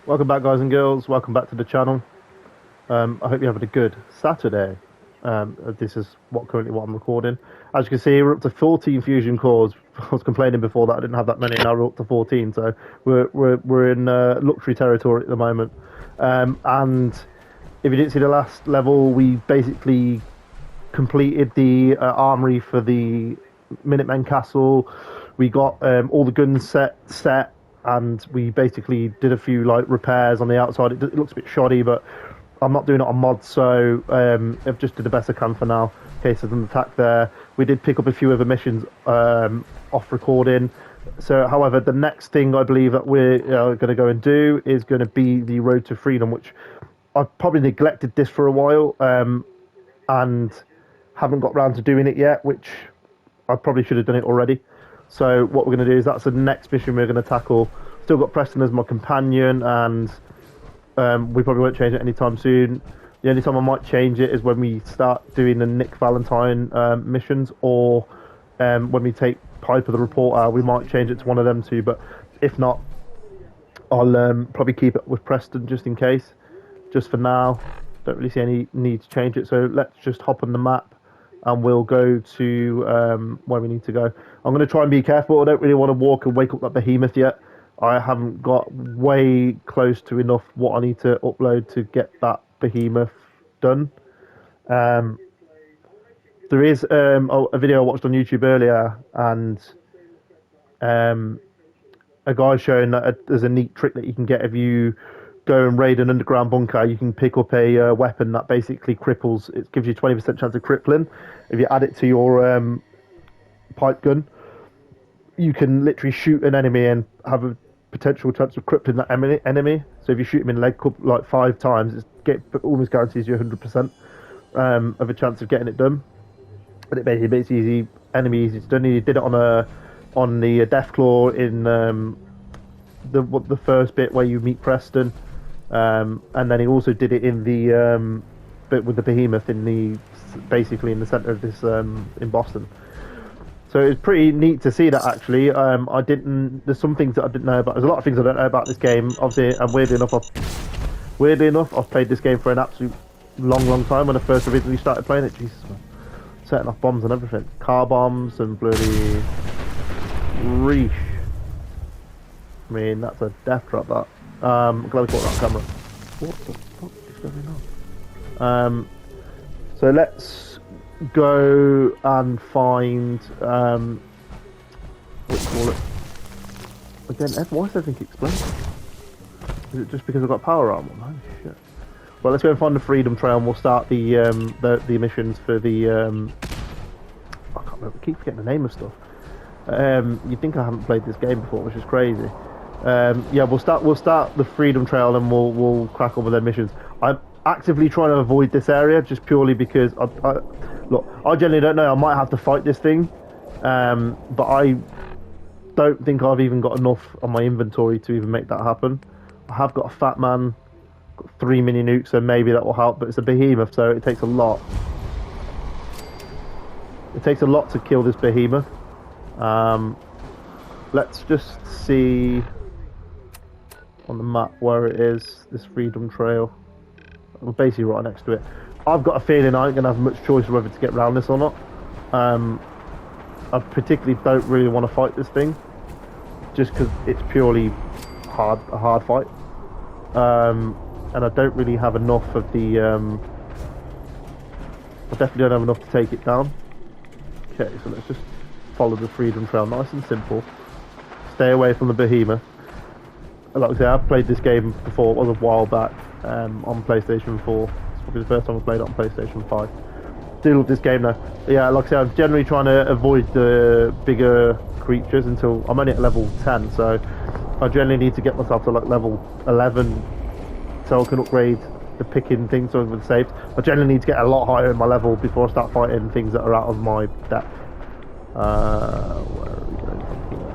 Welcome back, guys and girls. Welcome back to the channel. I hope you're having a good Saturday. This is currently what I'm recording. As you can see, we're up to 14 fusion cores. I was complaining before that I didn't have that many. Now we're up to 14, so we're in luxury territory at the moment. And if you didn't see the last level, we basically completed the armory for the Minutemen Castle. We got all the guns set. And we basically did a few repairs on the outside. It looks a bit shoddy, but I'm not doing it on mods, so I've just did the best I can for now. In case there's an attack there. We did pick up a few other missions off recording. So, however, the next thing I believe that we're going to go and do is going to be the Road to Freedom, which I've probably neglected this for a while and haven't got round to doing it yet, which I probably should have done it already. So what we're going to do is that's the next mission we're going to tackle. Still got Preston as my companion, and we probably won't change it anytime soon. The only time I might change it is when we start doing the Nick Valentine missions, or when we take Piper the Reporter. We might change it to one of them two, but if not, I'll probably keep it with Preston just in case. Just for now, don't really see any need to change it. So let's just hop on the map and we'll go to where we need to go. I'm going to try and be careful. I don't really want to walk and wake up that behemoth yet. I haven't got way close to enough what I need to upload to get that behemoth done. There is a video I watched on YouTube earlier, and a guy showing that there's a neat trick that you can get if you go and raid an underground bunker. You can pick up a weapon that basically cripples. It gives you 20% chance of crippling. If you add it to your pipe gun, you can literally shoot an enemy and have a potential chance of crippling that enemy. So if you shoot him in the leg like 5 times, it almost guarantees you 100% of a chance of getting it done. But it basically makes enemy easy to do. He did it on the Deathclaw in the first bit where you meet Preston. And then he also did it in the bit with the behemoth basically in the center of this in Boston. So it's pretty neat to see that actually. There's some things that I didn't know about. There's a lot of things I don't know about this game. Obviously, and weirdly enough, I've played this game for an absolute long time when I first originally started playing it. Jesus, man. Setting off bombs and everything, car bombs and bloody reesh. I mean, that's a death trap. That. I'm glad we caught that on camera. What the fuck is going on? So let's go and find what do you call it? Again, why is everything exploding? Is it just because I've got power armor? No shit. Well, let's go and find the Freedom Trail, and we'll start the missions for the I can't remember. I keep forgetting the name of stuff. You'd think I haven't played this game before, which is crazy. Yeah, we'll start the Freedom Trail and we'll crack on with their missions. I'm actively trying to avoid this area just purely because I generally don't know. I might have to fight this thing, but I don't think I've even got enough on my inventory to even make that happen. I have got a Fat Man, got 3 mini nukes, so maybe that will help. But it's a behemoth, so it takes a lot. It takes a lot to kill this behemoth. Let's just see on the map where it is, this Freedom Trail. We're basically right next to it. I've got a feeling I ain't going to have much choice whether to get around this or not. I particularly don't really want to fight this thing, just because it's purely a hard fight. And I don't really have enough of the... I definitely don't have enough to take it down. Okay, so let's just follow the Freedom Trail, nice and simple. Stay away from the behemoth. Like I say, I've played this game before. It was a while back on PlayStation 4. It's probably the first time I played it on PlayStation 5. Do love this game though. Yeah, like I say, I'm generally trying to avoid the bigger creatures until I'm only at level 10. So I generally need to get myself to like level 11 so I can upgrade the picking things over the saves. I generally need to get a lot higher in my level before I start fighting things that are out of my depth. Where are we going from here?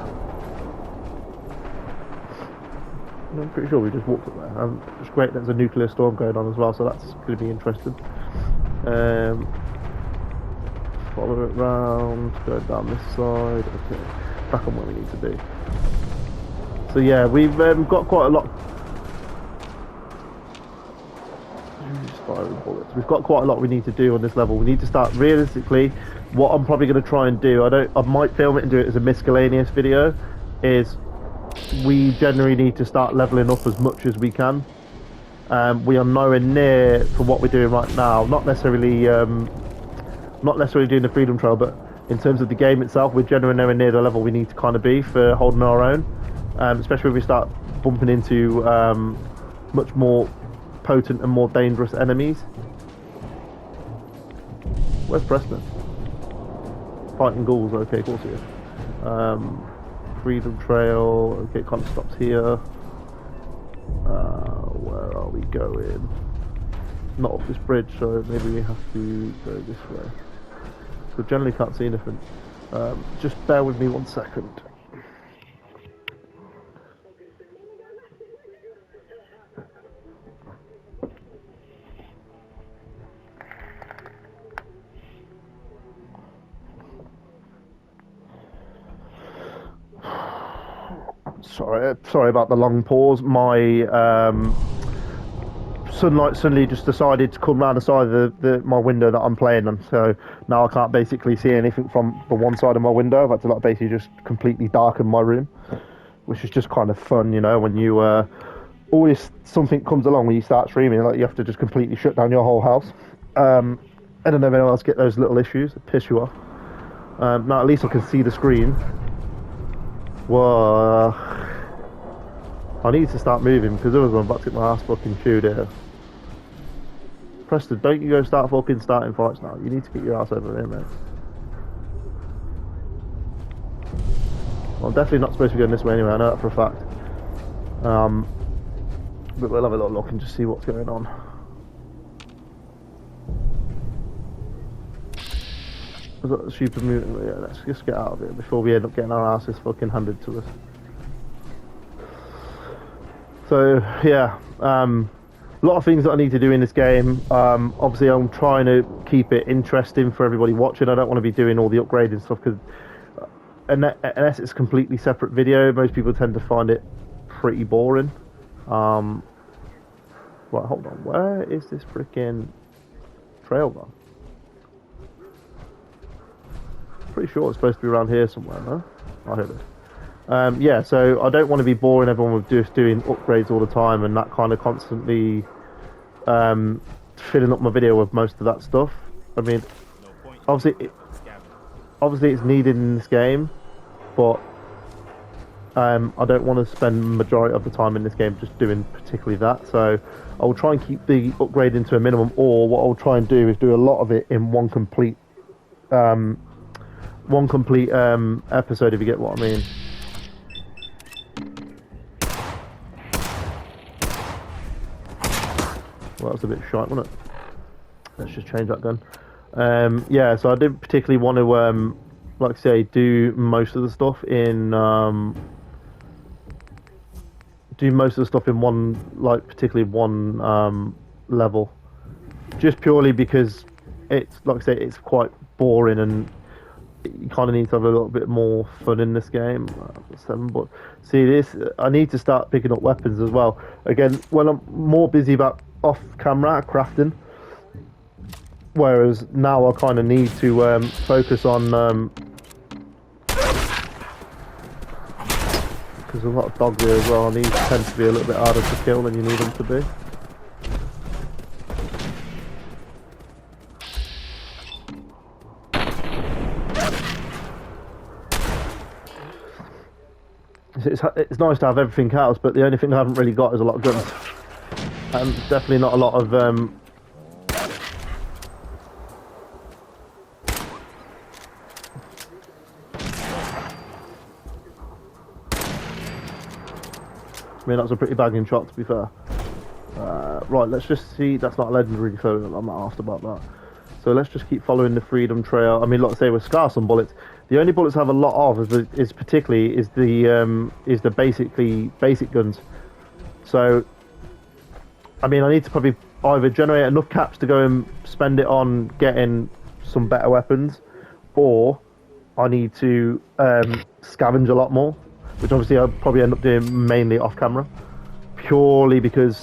I'm pretty sure we just walked up there. It's great there's a nuclear storm going on as well, so that's going to be interesting. Follow it round, go down this side. Okay, back on where we need to be. So yeah, we've got quite a lot. Firing bullets. We've got quite a lot we need to do on this level. We need to start realistically. What I'm probably going to try and do, I might film it and do it as a miscellaneous video, is we generally need to start leveling up as much as we can. We are nowhere near for what we're doing right now. Not necessarily doing the Freedom Trail, but in terms of the game itself, we're generally nowhere near the level we need to kind of be for holding our own. Especially if we start bumping into much more potent and more dangerous enemies. Where's Preston? Fighting ghouls, okay, of course he is. Freedom Trail, okay, it kind of stops here. Where are we going? Not up this bridge, so maybe we have to go this way. So generally can't see anything. Just bear with me 1 second. Sorry about the long pause. My sunlight suddenly just decided to come round the side of my window that I'm playing on. So now I can't basically see anything from the one side of my window. I've had to like basically just completely darken my room, which is just kind of fun, you know, when you always something comes along when you start streaming, like you have to just completely shut down your whole house. I don't know if anyone else get those little issues that piss you off. Now at least I can see the screen. Whoa. I need to start moving because otherwise I'm about to get my ass fucking chewed here. Preston, don't you go starting fights now. You need to get your ass over here, mate. Well, I'm definitely not supposed to be going this way anyway, I know that for a fact. But we'll have a little look and just see what's going on. We've got the super mutant, yeah, let's just get out of it before we end up getting our asses fucking handed to us. So yeah, a lot of things that I need to do in this game. Obviously I'm trying to keep it interesting for everybody watching. I don't want to be doing all the upgrading stuff because unless it's a completely separate video, most people tend to find it pretty boring. Right, hold on, where is this freaking trail gone? Pretty sure it's supposed to be around here somewhere, no? Oh, here it is. Yeah, so I don't want to be boring everyone with just doing upgrades all the time and that kind of constantly filling up my video with most of that stuff. I mean, obviously it's needed in this game, but I don't want to spend the majority of the time in this game just doing particularly that. So I will try and keep the upgrading to a minimum, or what I'll try and do is do a lot of it in one complete episode, if you get what I mean. Well, that was a bit shite, wasn't it? Let's just change that gun. Yeah, so I didn't particularly want to, like I say, do most of the stuff in one, like particularly one level, just purely because it's, like I say, it's quite boring and you kind of need to have a little bit more fun in this game. 7, but see this, I need to start picking up weapons as well. Again, when I'm more busy about off camera crafting, whereas now I kind of need to focus on because a lot of dogs here as well, and these tend to be a little bit harder to kill than you need them to be. It's nice to have everything else, but the only thing I haven't really got is a lot of guns. And definitely not a lot of I mean, that's a pretty bagging shot, to be fair. Right, let's just see. That's not a legendary, so I'm not asked about that. So let's just keep following the Freedom Trail. I mean, like I say, we're scarce on bullets. The only bullets I have a lot of is the basic guns. So, I mean, I need to probably either generate enough caps to go and spend it on getting some better weapons, or I need to scavenge a lot more, which obviously I'll probably end up doing mainly off camera, purely because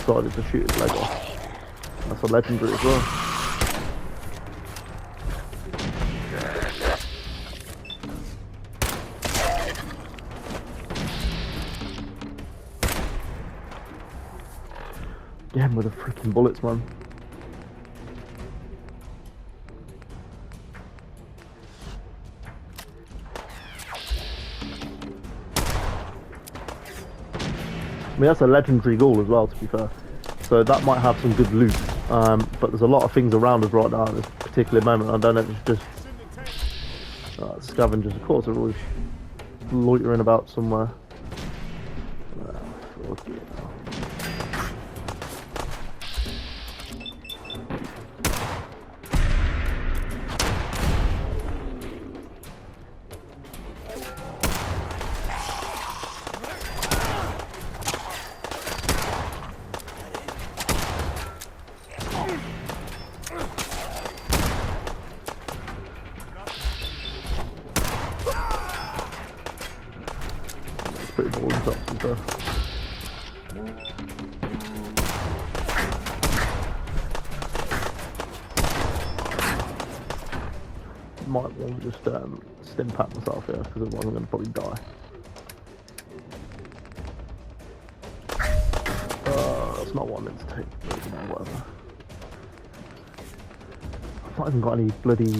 decided to shoot his leg off. That's a legendary as well. Again with the freaking bullets, man. I mean, that's a legendary ghoul as well, to be fair. So that might have some good loot. But there's a lot of things around us right now at this particular moment. I don't know if it's just scavengers. Of course, they're always loitering about somewhere. Fuck yeah. Pretty boring stuff, to be fair. Might want to just stim pack myself here, because otherwise I'm going to probably die. That's not what I meant to take, but you know, whatever. I've not even got any bloody,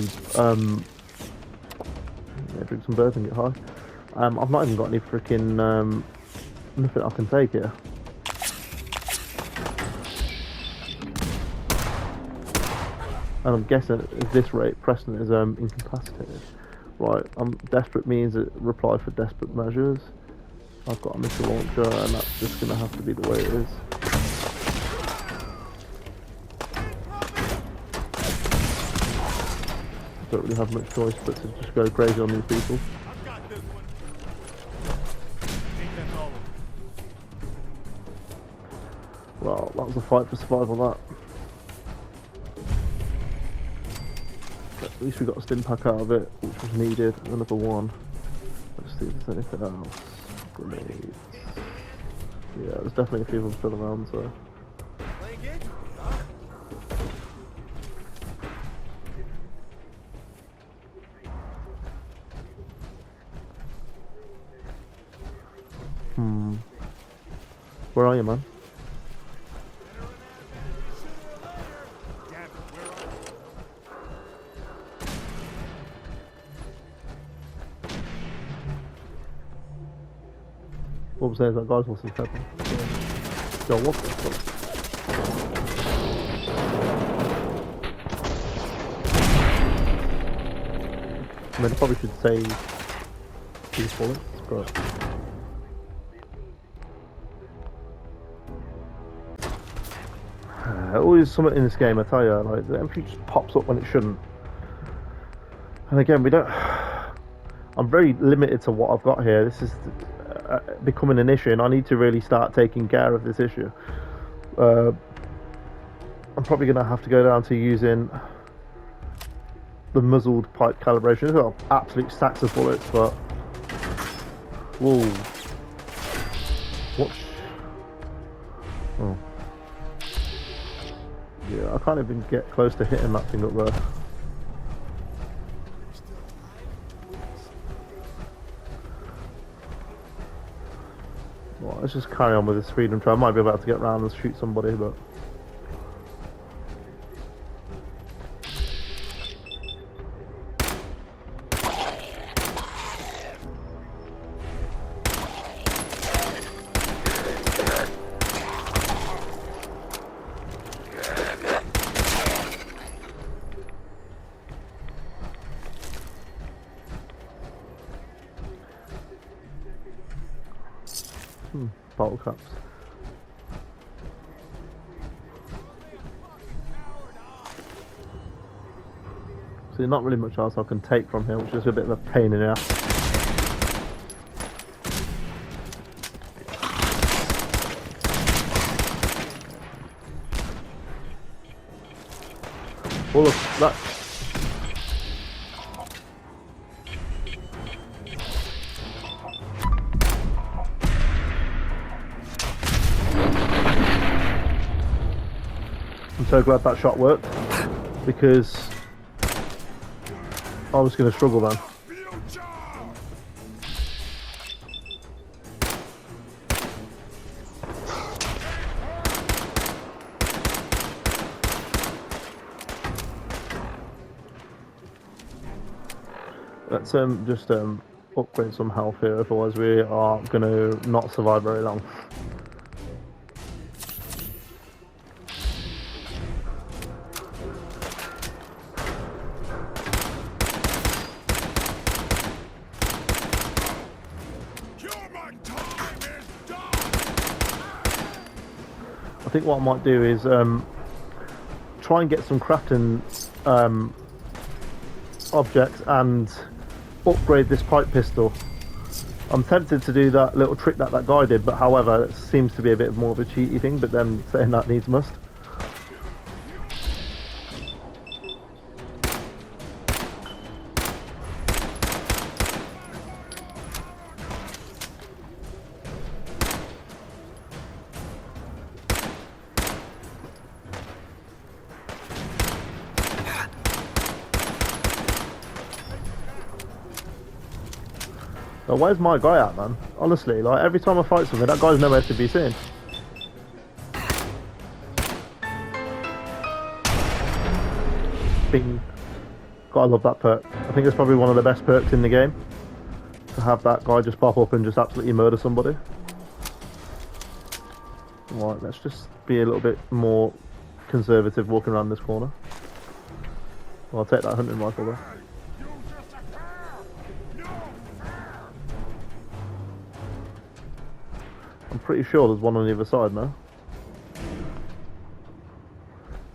yeah, drink some birds and get high. I've not even got any freaking, nothing I can take here. And I'm guessing at this rate, Preston is incapacitated. Right, desperate means it reply for desperate measures. I've got a missile launcher, and that's just going to have to be the way it is. I don't really have much choice but to just go crazy on these people. Well, that was a fight for survival, that. But at least we got a stim pack out of it, which was needed. Another one. Let's see if there's anything else. Grenades. Yeah, there's definitely a few of them still around, so. Where are you, man? What I'm saying is that guy's lost his pepper. Yo, what the fuck? I mean, I probably should save these bullets, but... always something in this game, I tell you, like, everything just pops up when it shouldn't. And again, we don't... I'm very limited to what I've got here. This is becoming an issue, and I need to really start taking care of this issue. I'm probably going to have to go down to using the muzzled pipe calibration. It's got absolute stacks of bullets, but... Whoa. What? Oh. Yeah, I can't even get close to hitting that thing up there. Well, let's just carry on with this freedom trail. I might be about to get round and shoot somebody, but... bottle caps. So not really much else I can take from here, which is a bit of a pain in the ass. All of that. so glad that shot worked, because I was going to struggle then. Let's just upgrade some health here, otherwise we are going to not survive very long. I think what I might do is try and get some crafting objects and upgrade this pipe pistol. I'm tempted to do that little trick that guy did, but however, it seems to be a bit more of a cheaty thing, but then saying that needs must. Now, where's my guy at, man? Honestly, like, every time I fight something, that guy's nowhere to be seen. Bing. Gotta love that perk. I think it's probably one of the best perks in the game. To have that guy just pop up and just absolutely murder somebody. Right, let's just be a little bit more conservative walking around this corner. Well, I'll take that hunting rifle there. I'm pretty sure there's one on the other side now.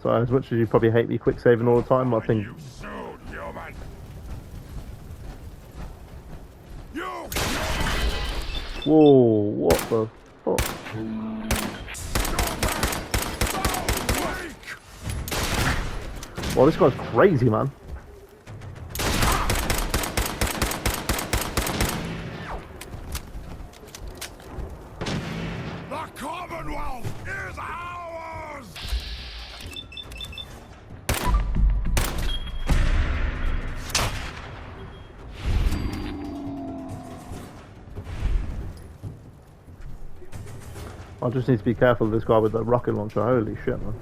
So as much as you probably hate me quick saving all the time, I think... Whoa, what the fuck? Well, this guy's crazy, man. I just need to be careful of this guy with the rocket launcher. Holy shit, man.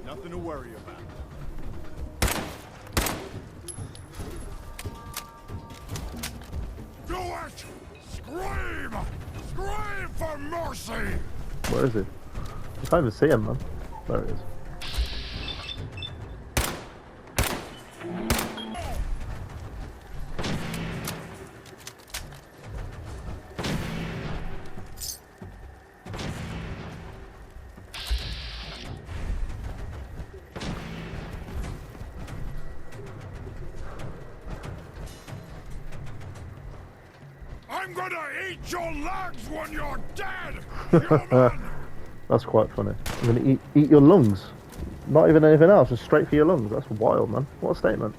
Nothing to worry about. Do it! Scream! Scream for mercy! Where is he? I can't even see him, man. There he is. I'm gonna eat your legs when you're dead! That's quite funny. I'm gonna eat your lungs. Not even anything else, just straight for your lungs. That's wild, man. What a statement.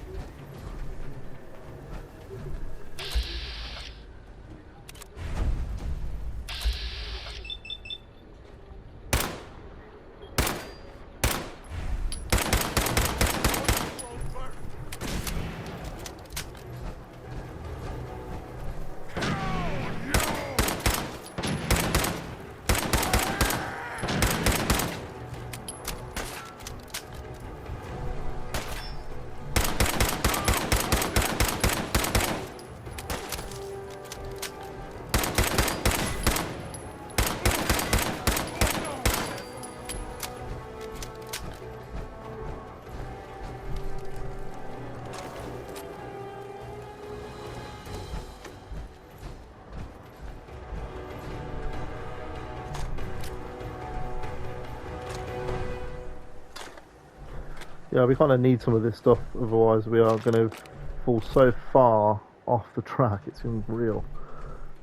Yeah, we kind of need some of this stuff, otherwise we are going to fall so far off the track, it's unreal.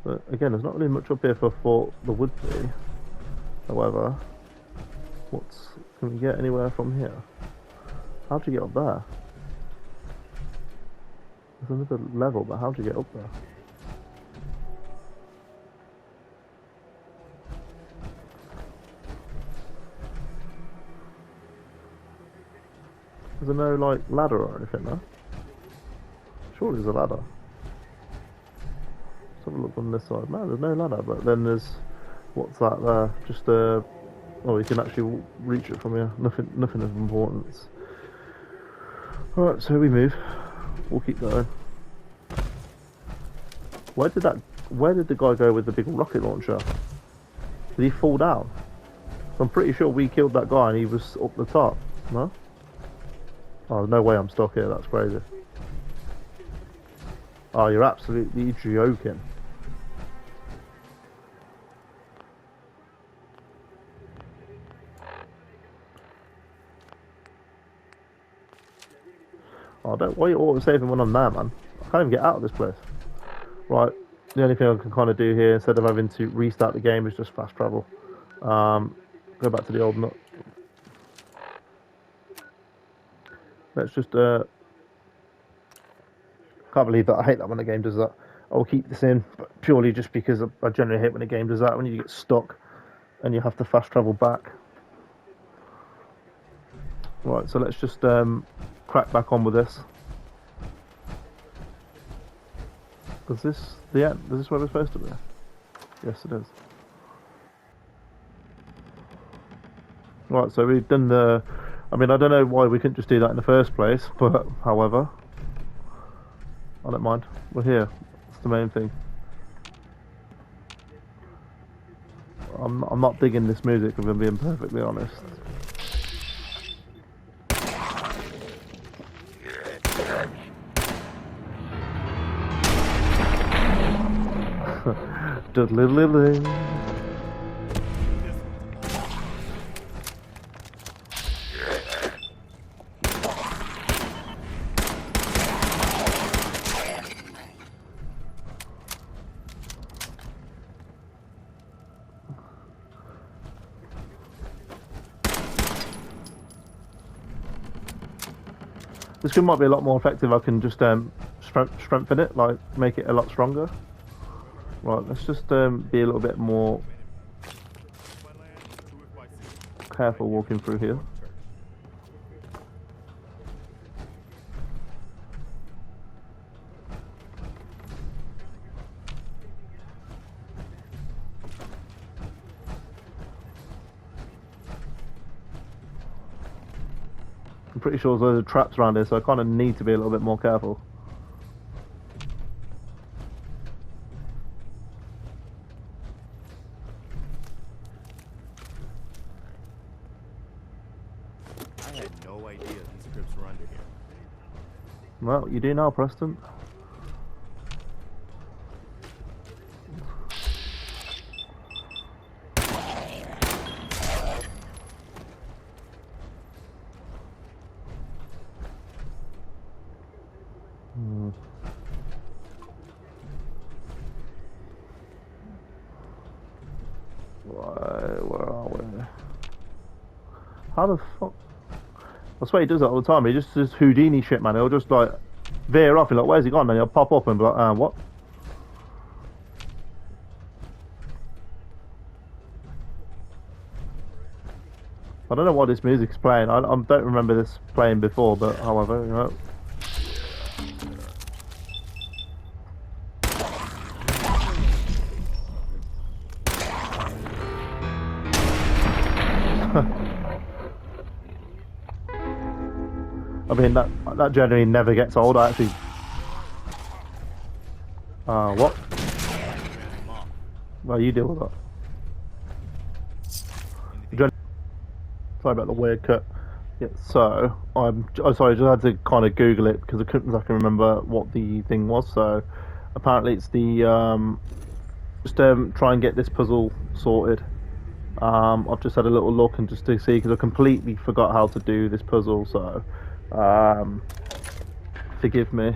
But again, there's not really much up here for I thought there would be. However, can we get anywhere from here? How'd you get up there? There's another level, but how'd you get up there? Is there no like ladder or anything there? Surely there's a ladder. Let's have a look on this side. No, there's no ladder, but then there's what's that there? Just oh, you can actually reach it from here. Nothing of importance. Alright, so we move. We'll keep going. Where did the guy go with the big rocket launcher? Did he fall down? I'm pretty sure we killed that guy and he was up the top. No? Oh, no way I'm stuck here. That's crazy. Oh, you're absolutely joking. Oh, why are you auto-saving when I'm there, man? I can't even get out of this place. Right, the only thing I can kind of do here, instead of having to restart the game, is just fast travel. Go back to the old nut. Let's just, can't believe that. I hate that when the game does that. I'll keep this in, but purely just because I generally hate when the game does that, when you get stuck and you have to fast travel back. Right, so let's just crack back on with this. Is this the end? Is this where we're supposed to be? Yes, it is. Right, so we've done the... I mean, I don't know why we couldn't just do that in the first place, but, however, I don't mind. We're here. That's the main thing. I'm not digging this music, if I'm being perfectly honest. Diddly-diddly. This gun might be a lot more effective. I can just strengthen it, like make it a lot stronger. Right, let's just be a little bit more careful walking through here. I'm pretty sure there's loads of traps around here, so I kind of need to be a little bit more careful. I had no idea these crypts were under here. Well, you do now, Preston. Right, where are we? How the fuck? I swear he does that all the time. He just does Houdini shit, man. He'll just like veer off and like, where's he gone? And he'll pop up and be like, what? I don't know why this music's playing. I don't remember this playing before, but however, you know. I mean, that generally never gets old. I actually... what? Well, you deal with that. Sorry about the weird cut. Yeah, so, sorry, I just had to kind of Google it because I couldn't exactly remember what the thing was. So, apparently it's the, just try and get this puzzle sorted. I've just had a little look and just to see because I completely forgot how to do this puzzle, so... forgive me.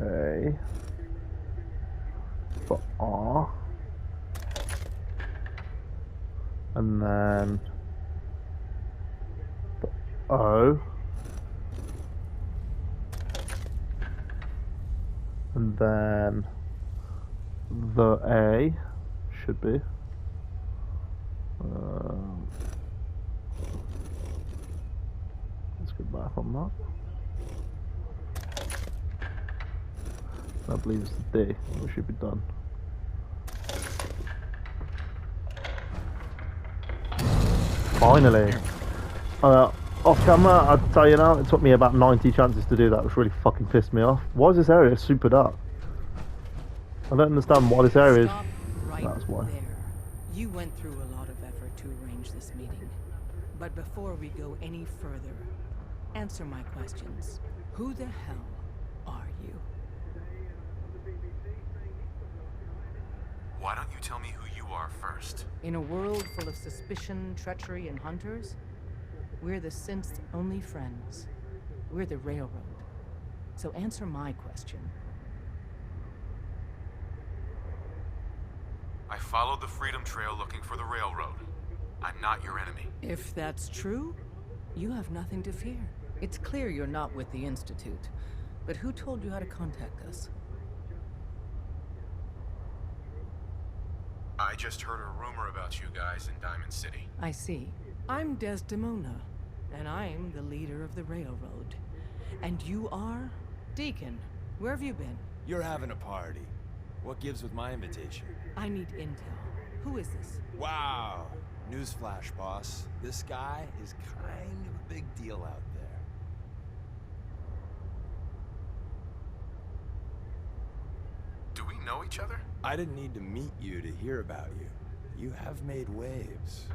Okay. For R. And then And then the A should be. Let's go back on that. I believe it's the D. We should be done. Finally. Off camera, I'll tell you now, it took me about 90 chances to do that, which really fucking pissed me off. Why is this area super dark? I don't understand why this area is. Stop right That's why. there. You went through a lot of effort to arrange this meeting. But before we go any further, answer my questions. Who the hell are you? Why don't you tell me who you are first? In a world full of suspicion, treachery, and hunters, we're the synth's only friends. We're the RailRoad. So answer my question. I followed the Freedom Trail looking for the Railroad. I'm not your enemy. If that's true, you have nothing to fear. It's clear you're not with the Institute. But who told you how to contact us? I just heard a rumor about you guys in Diamond City. I see. I'm Desdemona, and I'm the leader of the Railroad. And you are? Deacon, where have you been? You're having a party. What gives with my invitation? I need intel. Who is this? Wow. Newsflash, boss. This guy is kind of a big deal out there. Do we know each other? I didn't need to meet you to hear about you. You have made waves.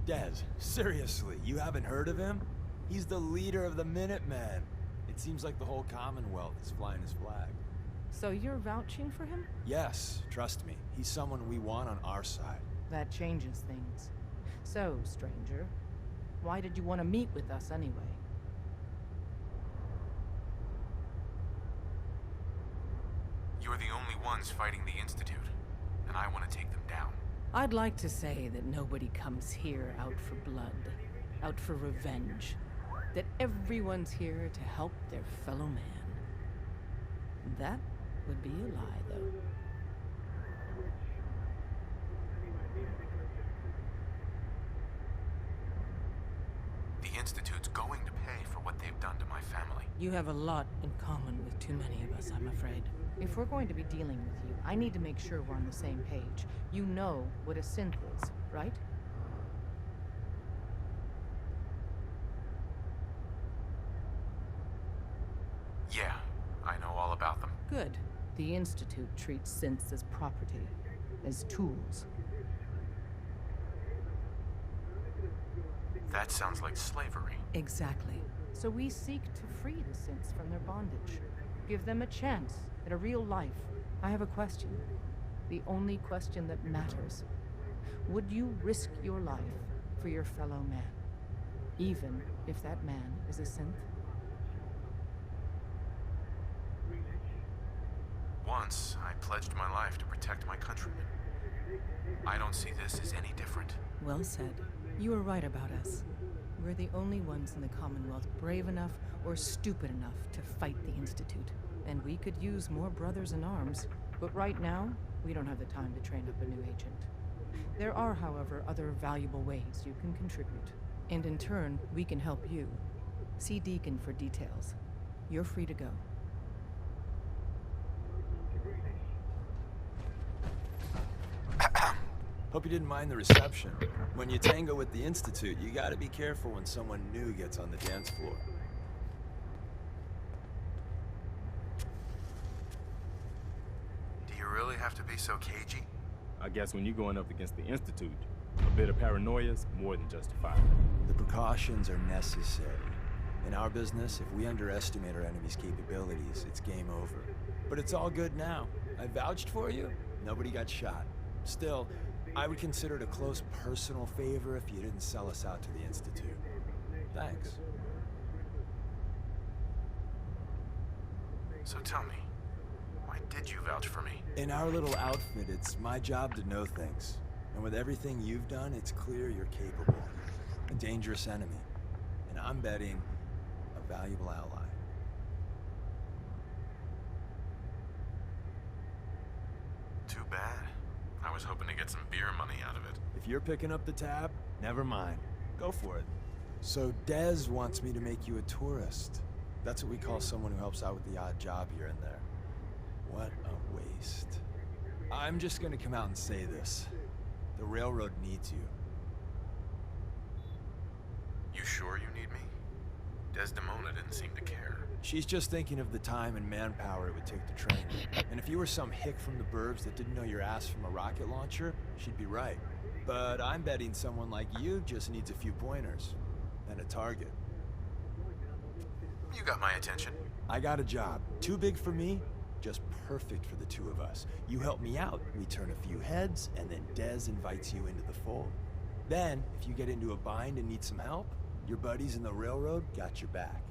Des, seriously, you haven't heard of him? He's the leader of the Minutemen. It seems like the whole Commonwealth is flying his flag. So you're vouching for him? Yes, trust me. He's someone we want on our side. That changes things. So, stranger, why did you want to meet with us anyway? You're the only ones fighting the Institute, and I want to take them down. I'd like to say that nobody comes here out for blood, out for revenge. That everyone's here to help their fellow man. That would be a lie, though. The Institute's going to pay for what they've done to my family. You have a lot in common with too many of us, I'm afraid. If we're going to be dealing with you, I need to make sure we're on the same page. You know what a synth is, right? Yeah, I know all about them. Good. The Institute treats synths as property, as tools. That sounds like slavery. Exactly. So we seek to free the synths from their bondage. Give them a chance at a real life. I have a question. The only question that matters. Would you risk your life for your fellow man? Even if that man is a synth? Once, I pledged my life to protect my countrymen. I don't see this as any different. Well said. You were right about us. We're the only ones in the Commonwealth brave enough or stupid enough to fight the Institute. And we could use more brothers in arms. But right now, we don't have the time to train up a new agent. There are, however, other valuable ways you can contribute. And in turn, we can help you. See Deacon for details. You're free to go. Hope you didn't mind the reception. When you tango with the Institute, you gotta be careful when someone new gets on the dance floor. Do you really have to be so cagey? I guess when you're going up against the Institute, a bit of paranoia is more than justified. The precautions are necessary. In our business, if we underestimate our enemy's capabilities, it's game over. But it's all good now. I vouched for you. Nobody got shot. Still, I would consider it a close personal favor if you didn't sell us out to the Institute. Thanks. So tell me, why did you vouch for me? In our little outfit, it's my job to know things. And with everything you've done, it's clear you're capable. A dangerous enemy. And I'm betting a valuable ally. too bad. I was hoping to get some beer money out of it. If you're picking up the tab, never mind. Go for it. So Dez wants me to make you a tourist. That's what we call someone who helps out with the odd job here and there. What a waste. I'm just gonna come out and say this. The railroad needs you. You sure you need me? Desdemona didn't seem to care. She's just thinking of the time and manpower it would take to train. And if you were some hick from the burbs that didn't know your ass from a rocket launcher, she'd be right. But I'm betting someone like you just needs a few pointers. And a target. You got my attention. I got a job. Too big for me, just perfect for the two of us. You help me out, we turn a few heads, and then Dez invites you into the fold. Then, if you get into a bind and need some help, your buddies in the railroad got your back.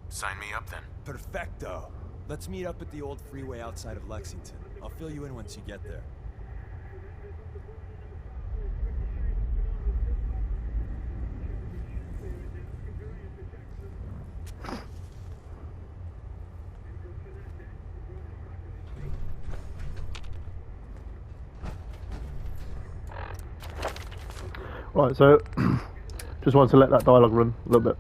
Sign me up then. Perfecto. Let's meet up at the old freeway outside of Lexington. I'll fill you in once you get there. Right, so just wanted to let that dialogue run a little bit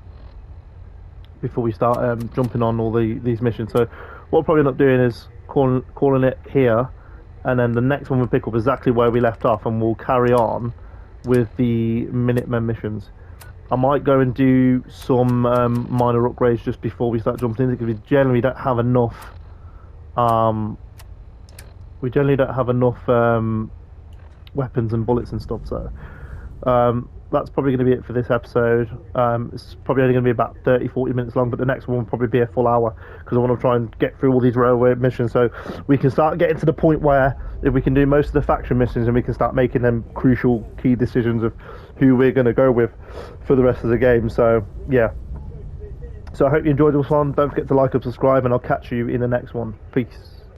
before we start jumping on all these missions. So what we'll probably end up doing is calling it here, and then the next one we'll pick up exactly where we left off, and we'll carry on with the Minutemen missions. I might go and do some minor upgrades just before we start jumping in, because we generally don't have enough. Weapons and bullets and stuff. So that's probably going to be it for this episode. It's probably only going to be about 30-40 minutes long, but the next one will probably be a full hour, because I want to try and get through all these railway missions so we can start getting to the point where if we can do most of the faction missions, and we can start making them crucial key decisions of who we're going to go with for the rest of the game. So yeah, so I hope you enjoyed this one. Don't forget to like and subscribe, and I'll catch you in the next one. Peace.